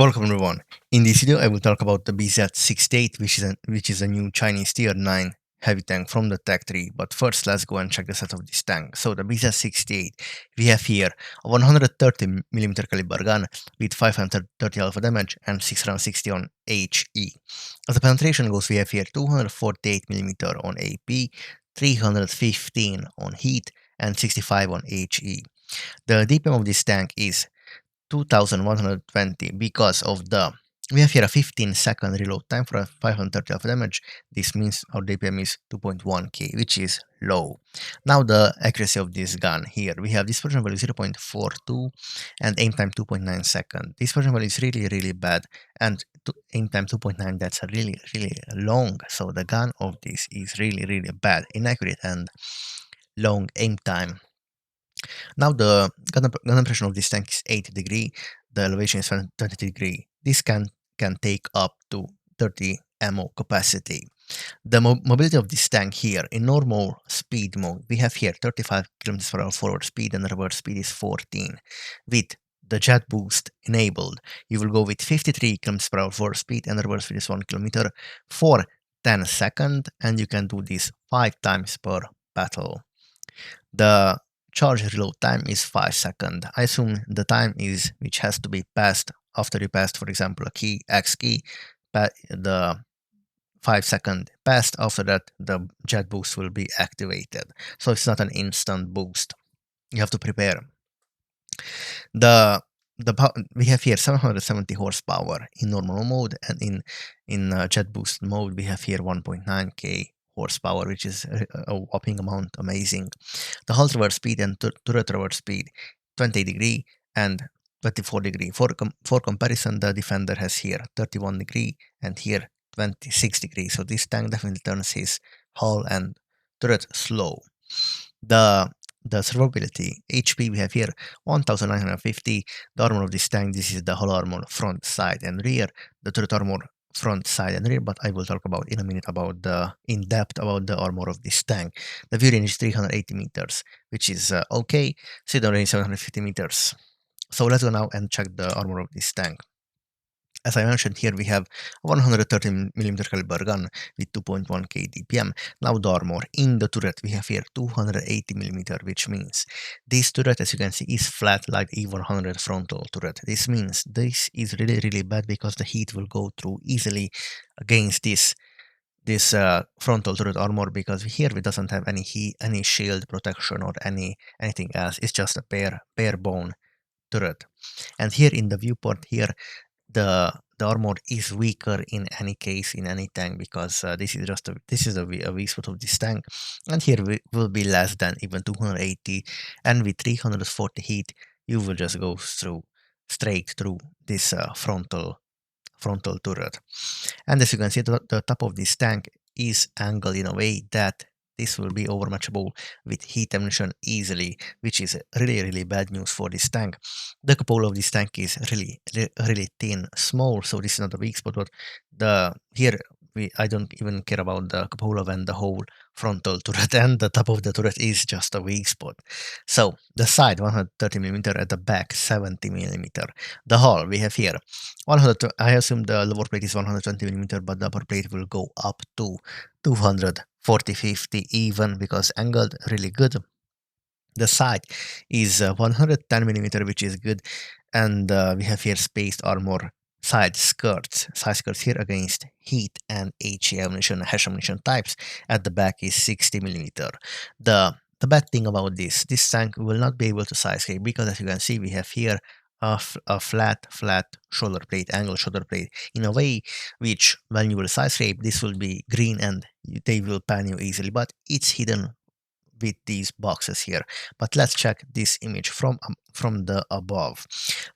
Welcome everyone. In this video, I will talk about the BZ-68, which is a new Chinese Tier 9 heavy tank from the Tech 3. But first, let's go and check the set of this tank. So the BZ-68, we have here a 130mm caliber gun with 530 alpha damage and 660 on HE. As the penetration goes, we have here 248mm on AP, 315 on heat, and 65 on HE. The DPM of this tank is 2120 because of the we have here a 15-second reload time for a 530 alpha damage. This means our DPM is 2.1k, which is low. Now the accuracy of this gun here, we have dispersion value 0.42 and aim time 2.9 second. Dispersion value is really bad, and aim time 2.9, that's a really long. So the gun of this is really bad, inaccurate, and long aim time. Now the gun impression of this tank is 80 degree, the elevation is 20 degree. This can take up to 30 ammo capacity. The mobility of this tank here, in normal speed mode, we have here 35 km/h forward speed and reverse speed is 14. With the jet boost enabled, you will go with 53 km/h forward speed and reverse speed is 1 km for 10 seconds, and you can do this 5 times per battle. The charge reload time is 5 seconds. I assume the time is which has to be passed after you passed, for example, a key, X key, the 5 second passed. After that, the jet boost will be activated. So it's not an instant boost. You have to prepare. We have here 770 horsepower in normal mode, and in jet boost mode we have here 1.9k horsepower, which is a whopping amount, amazing. The hull reverse speed and turret reverse speed 20 degree and 24 degree. For comparison, the Defender has here 31 degree and here 26 degree. So this tank definitely turns his hull and turret slow. The survivability HP we have here 1950. The armor of this tank, this is the hull armor front, side, and rear. The turret armor front, side, and rear, but I will talk about in a minute about the in depth about the armor of this tank. The view range is 380 meters, which is okay. Sit down range 750 meters. So let's go now and check the armor of this tank. As I mentioned, here we have a 130mm caliber gun with 2.1k DPM. Now the armor in the turret, we have here 280mm, which means this turret, as you can see, is flat like E100 frontal turret. This means this is really bad because the heat will go through easily against this frontal turret armor, because here it doesn't have any shield protection or anything else. It's just a bare bone turret. And here in the viewport here, the armor is weaker in any case, in any tank, because this is a weak spot of this tank, and here will be less than even 280, and with 340 heat you will just go straight through this frontal turret. And as you can see, the top of this tank is angled in a way that this will be overmatchable with heat ammunition easily, which is really bad news for this tank. The cupola of this tank is really thin, small, so this is not a weak spot, but I don't even care about the cupola when the whole frontal turret and the top of the turret is just a weak spot. So the side 130mm, at the back 70mm. The hull we have here I assume the lower plate is 120mm, but the upper plate will go up to 240, 50 even, because angled really good. The side is 110mm, which is good, and we have here spaced armor side skirts here against heat and HE ammunition, hash ammunition types. At the back is 60mm. The bad thing about this tank will not be able to side scrape, because as you can see, we have here a flat shoulder plate, angled shoulder plate, in a way which when you will side scrape, this will be green and they will pan you easily, but it's hidden with these boxes here. But let's check this image from the above.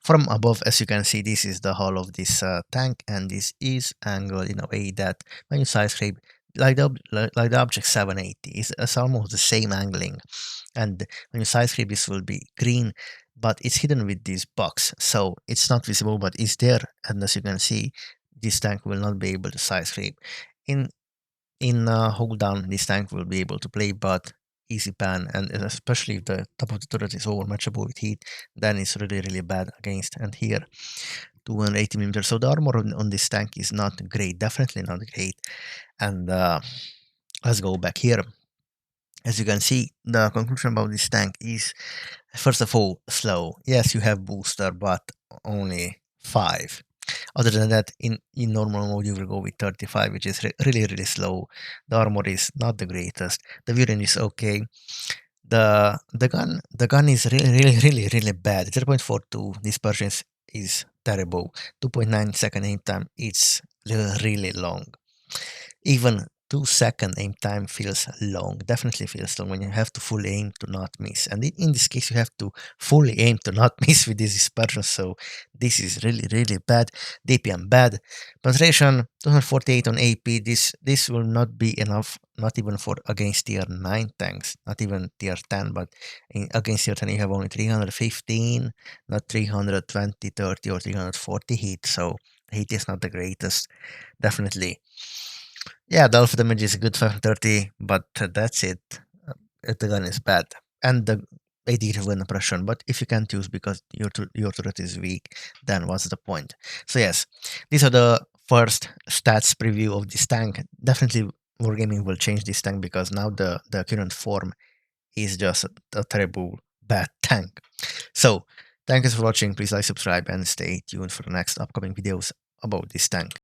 From above, as you can see, this is the hull of this tank, and this is angled in a way that when you side scrape, like the object 780, it's almost the same angling, and when you side scrape, this will be green, but it's hidden with this box, so it's not visible, but it's there. And as you can see, this tank will not be able to side scrape. In hold down, this tank will be able to play, but easy pan, and especially if the top of the turret is overmatchable with heat, then it's really bad against. And here 280 millimeters. So the armor on this tank is not great, definitely not great. And let's go back here. As you can see, the conclusion about this tank is, first of all, slow. Yes, you have booster, but only 5. Other than that, in normal mode, you will go with 35, which is really slow. The armor is not the greatest. The viewing is okay. The gun is really bad. 0.42 dispersion is terrible. 2.9 second aim time, it's really long. Even 2-second aim time feels long, definitely feels long when you have to fully aim to not miss. And in this case, you have to fully aim to not miss with this dispersion. So this is really bad. DPM bad. Penetration 248 on AP. This will not be enough, not even for against tier 9 tanks, not even tier 10, but against tier 10 you have only 315, not 320, 30 or 340 hit. So hit is not the greatest, definitely. Yeah, the alpha damage is good 530, but that's it. The gun is bad. And the 80 gun oppression, but if you can't use because your turret is weak, then what's the point? So yes, these are the first stats preview of this tank. Definitely Wargaming will change this tank because now the current form is just a terrible bad tank. So thank you for watching. Please like, subscribe, and stay tuned for the next upcoming videos about this tank.